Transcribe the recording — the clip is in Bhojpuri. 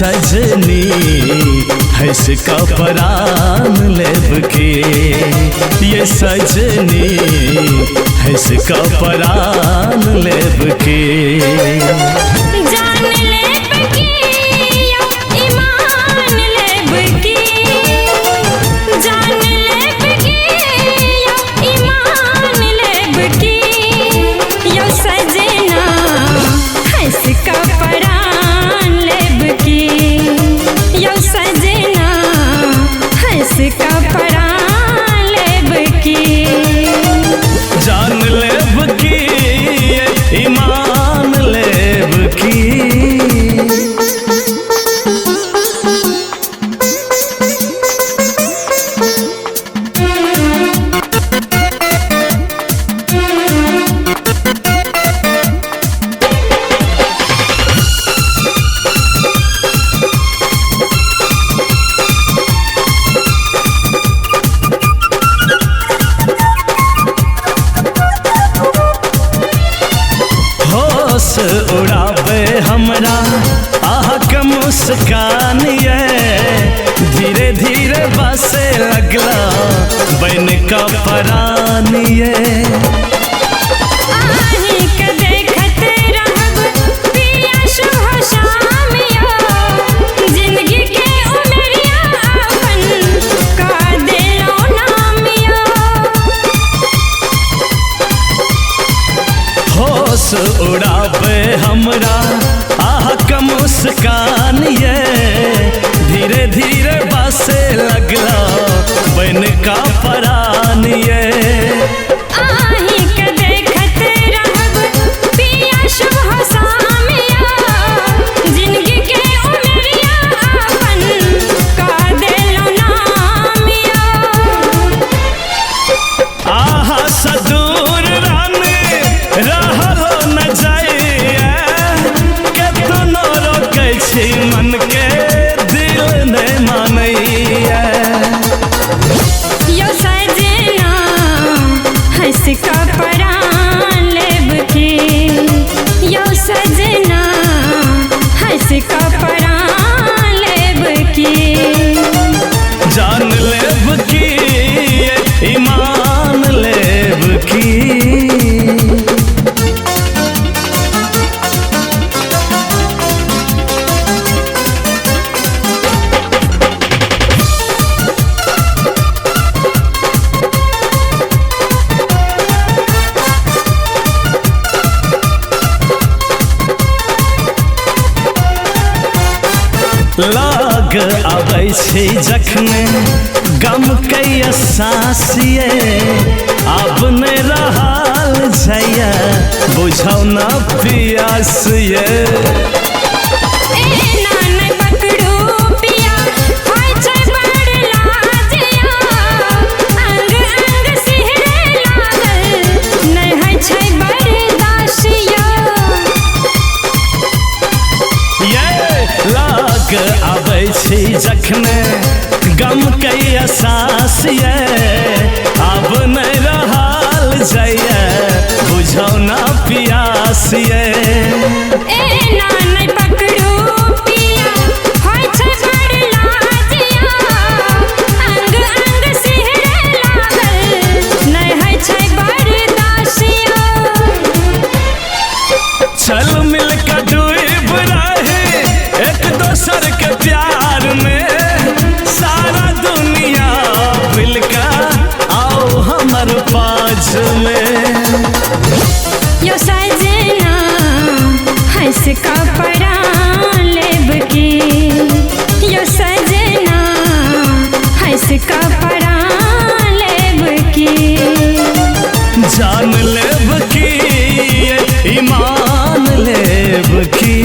सजनी हंस का परान लेब के, ये सजनी हंस का परान लेब के। जान लेब के या ईमान लेब के, जान लेब के या ईमान लेब के, यो सजना हंस का परान लेब के, यो सजना हंस का परान लेब के। जान लेब की ईमान लेब की। होश उड़ावे हमरा आह के मुस्कान ये, धीरे धीरे बसे लगला बन का परान ये। आही के देखत रहब पिया शुभ शाम यो, जिंदगी के उमरिया अपन का देलो नाम यो। होश उड़ावे हमरा आह के मुस्कान ये, धीरे धीरे बसे लगला बन का परान ये। आही के देखत रहब पिया शुभ शाम यो, जिंदगी के उमरिया अपन का देलो नाम यो। आहा सदूर रानी रहलो न जाइए, केतनो रोकै छी मन के दिल नहीं मानैए। यो सजना हंस का परान लेब के, यो सजना हंस का परान लेब के। जान लेब की ईमान लेब की। लाग आबै छै जखने गम के एहसास ये, आब नहीं रहल छैया बुझौ न पियास ये। एना नै पकड़ू पिया होय छै बड़ लाज यो, अंग अंग सिहरे लागल नै होय छै बर्दाश्त यो। ये लाग आबै छै जखने गम के एहसास ये, आब नहीं रहल जाइए बुझौ न पियास ये। एना नै पकड़ू पिया होय छै बड़ लाज यो, अंग अंग सिहरे लागल नै होय छै बर्दाश्त यो। चल मिल के डूब रहे एक दोसर के प्यार में, सारा दुनिया मिल के आओ हमर पास में। यो सजना हंस का परान लेब के, यो सजना हंस का परान लेब के। जान लेब की ईमान लेब की।